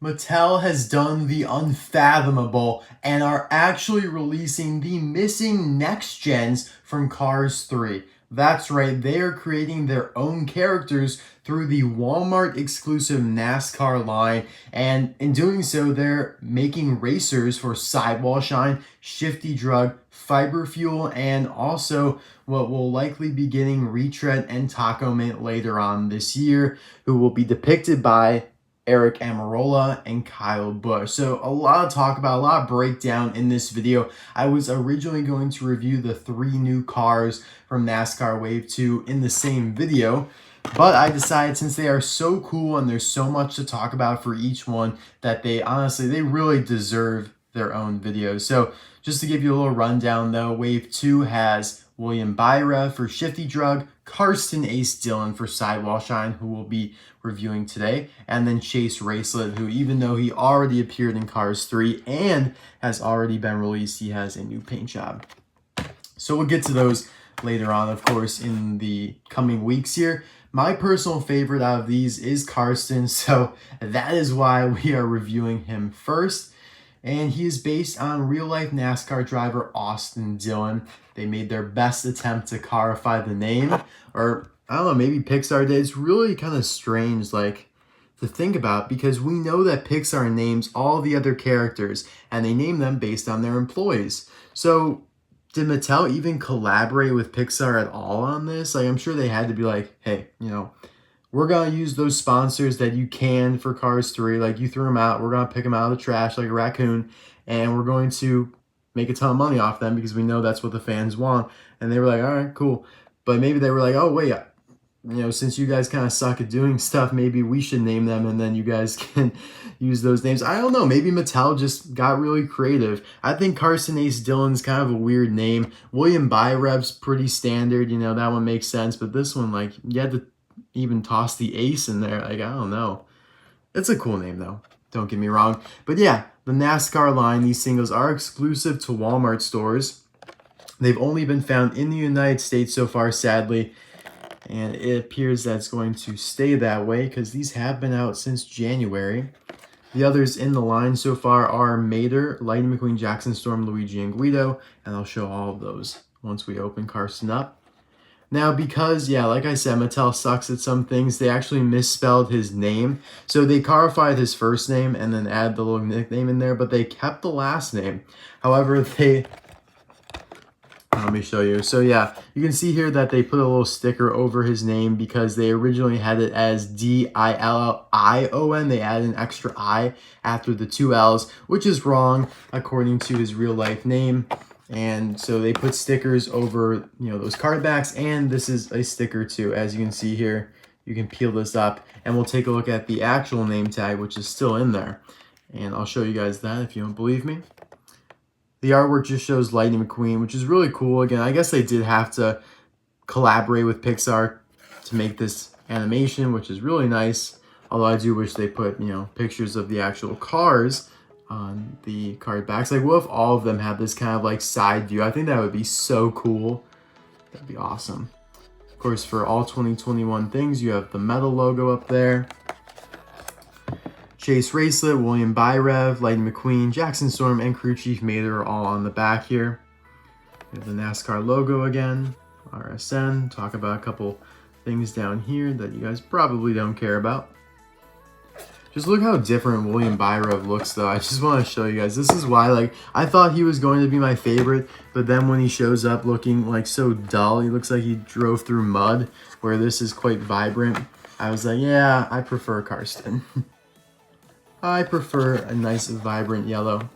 Mattel has done the unfathomable and are actually releasing the missing next gens from Cars 3. That's right, they are creating their own characters through the Walmart exclusive NASCAR line, and in doing so, they're making racers for Sidewall Shine, Shifty Drug, Fiber Fuel, and also what will likely be getting Retread and Tach-O-Mint later on this year, who will be depicted by Eric Amarola and Kyle Busch. So a lot of talk about, a lot of breakdown in this video. I was originally going to review the 3 new cars from NASCAR Wave 2 in the same video, but I decided since they are so cool and there's so much to talk about for each one that they really deserve their own videos. So just to give you a little rundown though, Wave 2 has William Byra for Shifty Drug, Carstin Ace Dillon for Sidewall Shine, who we'll be reviewing today, and then Chase Racelet, who even though he already appeared in Cars 3 and has already been released, he has a new paint job. So we'll get to those later on, of course, in the coming weeks here. My personal favorite out of these is Carstin, so that is why we are reviewing him first. And he is based on real-life NASCAR driver Austin Dillon. They made their best attempt to carify the name, or I don't know, maybe Pixar did. It's really kind of strange, like, to think about, because we know that Pixar names all the other characters, and they name them based on their employees. So did Mattel even collaborate with Pixar at all on this? Like, I'm sure they had to be like, hey, you know, we're going to use those sponsors that you can for Cars 3. Like, you threw them out. We're going to pick them out of the trash like a raccoon, and we're going to make a ton of money off them because we know that's what the fans want. And they were like, all right, cool. But maybe they were like, oh, wait, you know, since you guys kind of suck at doing stuff, maybe we should name them and then you guys can use those names. I don't know. Maybe Mattel just got really creative. I think Carstin Ace Dillon's kind of a weird name. William Byrev's pretty standard. You know, that one makes sense. But this one, like, you had to even toss the ace in there. Like, I don't know. It's a cool name, though. Don't get me wrong. But yeah, the NASCAR line, these singles are exclusive to Walmart stores. They've only been found in the United States so far, sadly. And it appears that it's going to stay that way because these have been out since January. The others in the line so far are Mater, Lightning McQueen, Jackson Storm, Luigi, and Guido. And I'll show all of those once we open Carstin up. Now, because, yeah, like I said, Mattel sucks at some things, they actually misspelled his name. So they carified his first name and then add the little nickname in there, but they kept the last name. However, let me show you. So yeah, you can see here that they put a little sticker over his name because they originally had it as Dillon. They added an extra I after the 2 L's, which is wrong according to his real life name. And so they put stickers over, you know, those card backs, and this is a sticker too. As you can see here, you can peel this up and we'll take a look at the actual name tag, which is still in there. And I'll show you guys that if you don't believe me. The artwork just shows Lightning McQueen, which is really cool. Again, I guess they did have to collaborate with Pixar to make this animation, which is really nice. Although I do wish they put, you know, pictures of the actual cars on the card backs. Like, what if all of them had this kind of like side view? I think that would be so cool. That'd be awesome. Of course, for all 2021 things, you have the Mattel logo up there. Chase Racelet, William Byrev, Lightning McQueen, Jackson Storm, and Crew Chief Mater are all on the back here. We have the NASCAR logo again, RSN. Talk about a couple things down here that you guys probably don't care about. Just look how different William Byrev looks, though. I just want to show you guys. This is why, like, I thought he was going to be my favorite, but then when he shows up looking, like, so dull, he looks like he drove through mud, where this is quite vibrant. I was like, yeah, I prefer Carstin. I prefer a nice, vibrant yellow.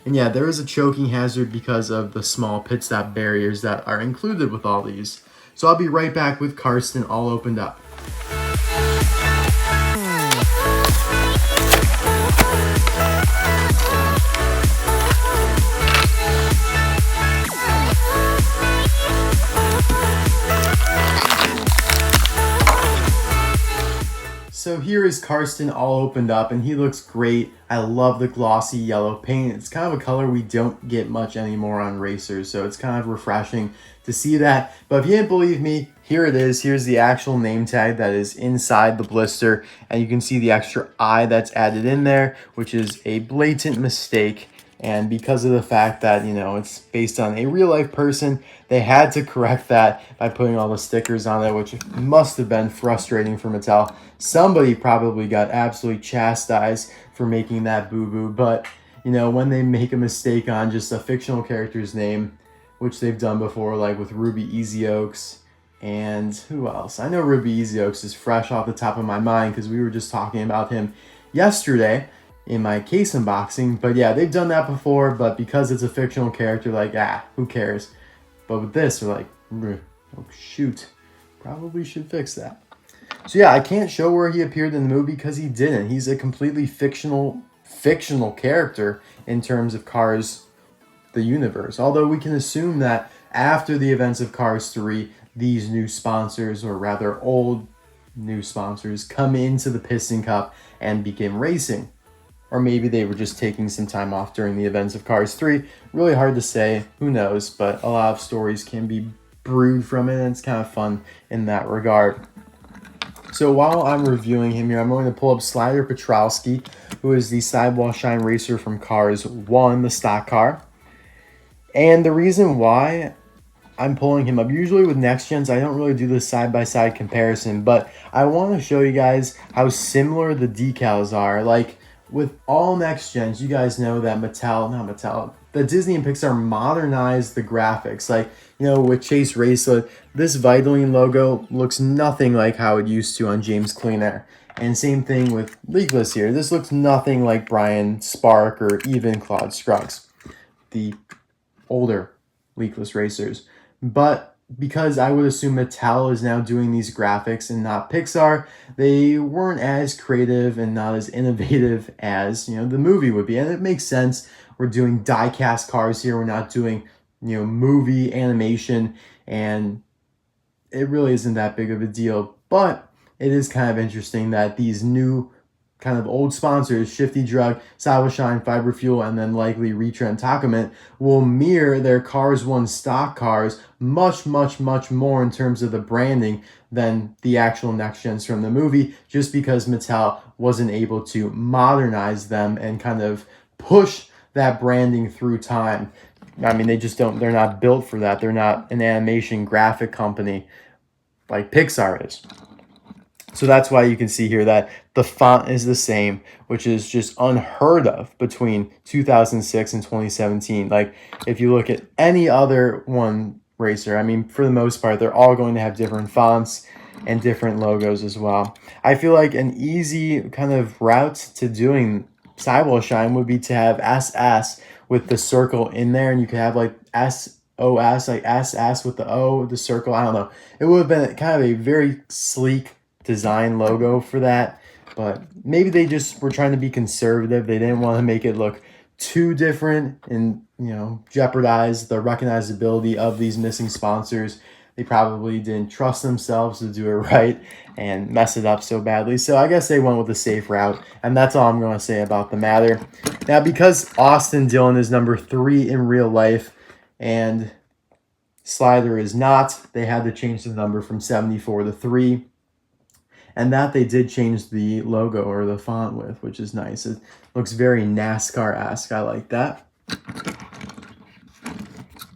And yeah, there is a choking hazard because of the small pit stop barriers that are included with all these. So I'll be right back with Carstin all opened up. So here is Carstin all opened up, and he looks great. I love the glossy yellow paint. It's kind of a color we don't get much anymore on racers, so it's kind of refreshing to see that. But if you didn't believe me, here it is. Here's the actual name tag that is inside the blister, and you can see the extra I that's added in there, which is a blatant mistake. And because of the fact that, you know, it's based on a real life person, they had to correct that by putting all the stickers on it, which must have been frustrating for Mattel. Somebody probably got absolutely chastised for making that boo-boo. But, you know, when they make a mistake on just a fictional character's name, which they've done before, like with Ruby Easy Oaks, and who else? I know Ruby Easy Oaks is fresh off the top of my mind because we were just talking about him yesterday in my case unboxing. But yeah, they've done that before, but because it's a fictional character, like, who cares? But with this, they're like, oh shoot, probably should fix that. So yeah, I can't show where he appeared in the movie because he didn't. He's a completely fictional character in terms of Cars, the universe. Although we can assume that after the events of Cars 3, these new sponsors, or rather old new sponsors, come into the Piston Cup and begin racing. Or maybe they were just taking some time off during the events of Cars 3. Really hard to say. Who knows? But a lot of stories can be brewed from it, and it's kind of fun in that regard. So while I'm reviewing him here, I'm going to pull up Slider Petrowski, who is the Sidewall Shine Racer from Cars 1, the stock car. And the reason why I'm pulling him up, usually with next gens, I don't really do this side-by-side comparison, but I want to show you guys how similar the decals are. Like, with all next gens, you guys know that the Disney and Pixar modernized the graphics. Like, you know, with Chase Racelet, this Vitaline logo looks nothing like how it used to on James Clean Air. And same thing with Leakless here. This looks nothing like Brian Spark or even Claude Scruggs, the older Leakless racers. But because I would assume Mattel is now doing these graphics and not Pixar, they weren't as creative and not as innovative as, you know, the movie would be. And it makes sense. We're doing die-cast cars here. We're not doing, you know, movie animation, and it really isn't that big of a deal. But it is kind of interesting that these new kind of old sponsors, Shifty Drug, Sidewall Shine, Fiber Fuel, and then likely Retread Tach-O-Mint, will mirror their Cars 1 stock cars much more in terms of the branding than the actual next gens from the movie, just because Mattel wasn't able to modernize them and kind of push that branding through time. I mean, they're not built for that. They're not an animation graphic company like Pixar is. So that's why you can see here that the font is the same, which is just unheard of between 2006 and 2017. Like, if you look at any other one racer, I mean, for the most part, they're all going to have different fonts and different logos as well. I feel like an easy kind of route to doing Sidewall Shine would be to have SS with the circle in there, and you could have like SOS, like SS with the O, the circle. I don't know. It would have been kind of a very sleek design logo for that, but maybe they just were trying to be conservative. They didn't want to make it look too different and, you know, jeopardize the recognizability of these missing sponsors. They probably didn't trust themselves to do it right and mess it up so badly. So I guess they went with the safe route, and that's all I'm going to say about the matter. Now, because Austin Dillon is number 3 in real life and Slider is not, they had to change the number from 74 to 3. And that they did change the logo or the font with, which is nice. It looks very NASCAR-esque. I like that.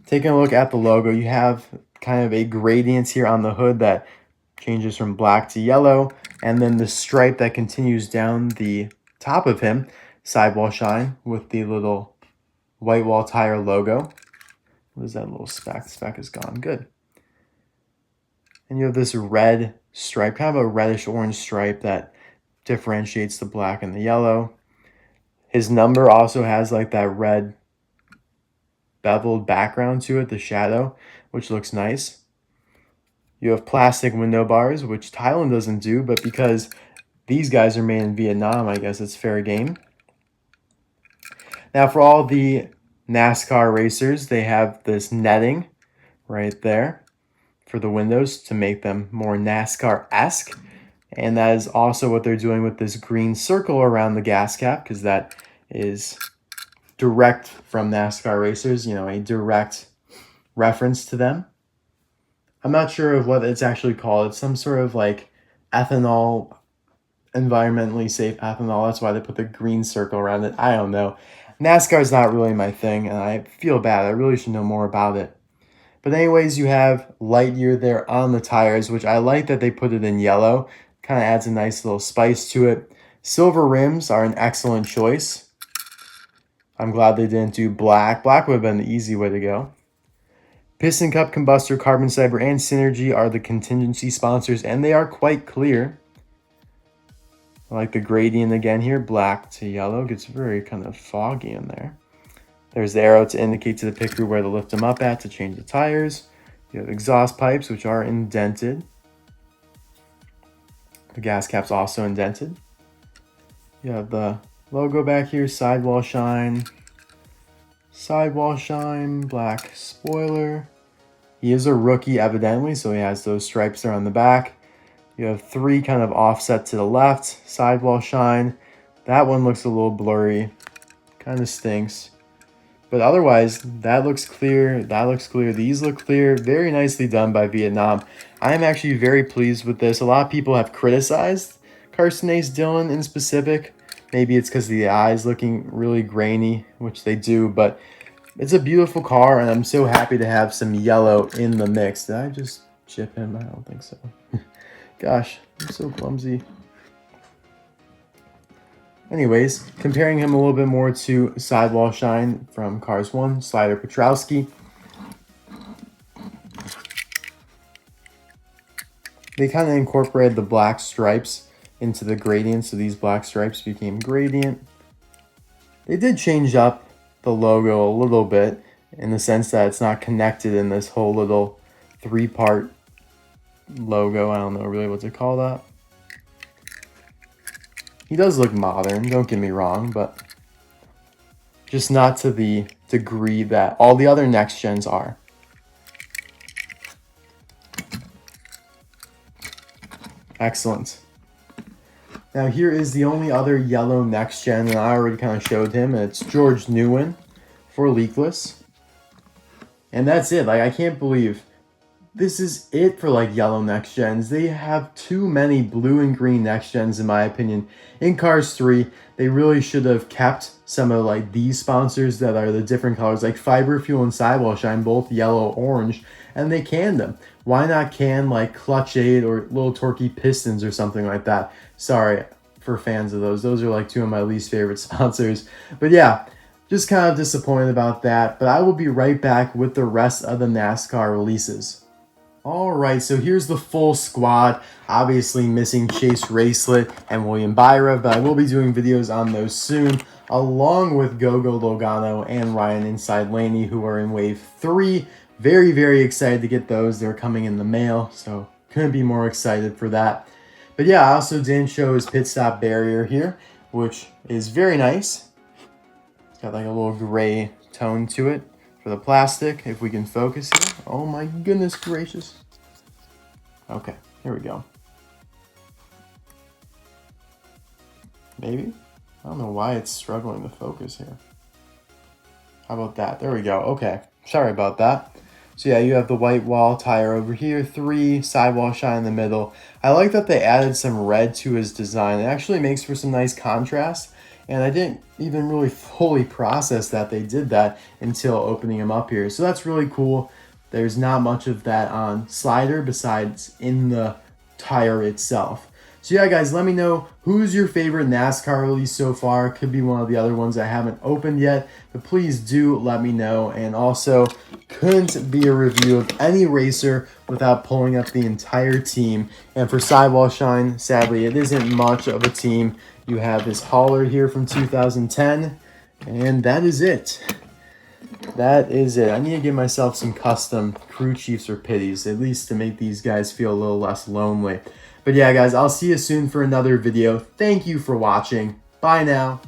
Taking a look at the logo, you have kind of a gradient here on the hood that changes from black to yellow. And then the stripe that continues down the top of him, Sidewall Shine, with the little white wall tire logo. What is that little speck? The speck is gone. Good. And you have this red stripe, kind of a reddish orange stripe that differentiates the black and the yellow. His number also has like that red beveled background to it, the shadow, which looks nice. You have plastic window bars, which Thailand doesn't do, but because these guys are made in Vietnam, I guess it's fair game. Now, for all the NASCAR racers, they have this netting right there for the windows to make them more NASCAR-esque. And that is also what they're doing with this green circle around the gas cap, because that is direct from NASCAR racers, you know, a direct reference to them. I'm not sure of what it's actually called. It's some sort of like ethanol, environmentally safe ethanol. That's why they put the green circle around it. I don't know. NASCAR is not really my thing, and I feel bad. I really should know more about it. But anyways, you have Lightyear there on the tires, which I like that they put it in yellow. Kind of adds a nice little spice to it. Silver rims are an excellent choice. I'm glad they didn't do black. Black would have been the easy way to go. Piston Cup, Combustor, Carbon Fiber, and Synergy are the contingency sponsors, and they are quite clear. I like the gradient again here, black to yellow. Gets very kind of foggy in there. There's the arrow to indicate to the pit crew where to lift them up at to change the tires. You have exhaust pipes, which are indented. The gas cap's also indented. You have the logo back here, Sidewall Shine. Sidewall Shine, black spoiler. He is a rookie, evidently, so he has those stripes there on the back. You have 3 kind of offset to the left, Sidewall Shine. That one looks a little blurry, kind of stinks. But otherwise, that looks clear, that looks clear, these look clear. Very nicely done by Vietnam. I am actually very pleased with this. A lot of people have criticized Carstin Dillon in specific. Maybe it's because the eyes looking really grainy, which they do, but it's a beautiful car, and I'm so happy to have some yellow in the mix. Did I just chip him? I don't think so. Gosh, I'm so clumsy. Anyways, comparing him a little bit more to Sidewall Shine from Cars 1, Slider Petrowski. They kind of incorporated the black stripes into the gradient, so these black stripes became gradient. They did change up the logo a little bit in the sense that it's not connected in this whole little 3-part logo. I don't know really what to call that. He does look modern, don't get me wrong, but just not to the degree that all the other next gens are. Excellent. Now here is the only other yellow next gen, and I already kind of showed him. It's George Nguyen for Leakless. And that's it. Like, I can't believe this is it for like yellow next gens. They have too many blue and green next gens in my opinion. In Cars 3, they really should have kept some of like these sponsors that are the different colors, like Fiber Fuel and Sidewall Shine, both yellow orange, and they canned them. Why not can like Clutch Aid or Little Torquey Pistons or something like that? Sorry for fans of those. Those are like 2 of my least favorite sponsors. But yeah, just kind of disappointed about that. But I will be right back with the rest of the NASCAR releases. Alright, so here's the full squad. Obviously missing Chase Racelet and William Byra, but I will be doing videos on those soon, along with Gogo Logano and Ryan Inside Laney, who are in Wave 3. Very, very excited to get those. They're coming in the mail, so couldn't be more excited for that. But yeah, I also didn't show his pit stop barrier here, which is very nice. It's got like a little gray tone to it for the plastic, if we can focus here. Oh my goodness gracious. Okay, here we go. Maybe? I don't know why it's struggling to focus here. How about that? There we go. Okay, sorry about that. So yeah, you have the white wall tire over here, 3, Sidewall Shine in the middle. I like that they added some red to his design. It actually makes for some nice contrast. And I didn't even really fully process that they did that until opening them up here. So that's really cool. There's not much of that on Slider besides in the tire itself. So yeah, guys, let me know who's your favorite NASCAR release so far. Could be one of the other ones I haven't opened yet, but please do let me know. And also, couldn't be a review of any racer without pulling up the entire team. And for Sidewall Shine, sadly, it isn't much of a team. You have this hauler here from 2010, and that is it. That is it. I need to give myself some custom crew chiefs or pitties, at least to make these guys feel a little less lonely. But yeah, guys, I'll see you soon for another video. Thank you for watching. Bye now.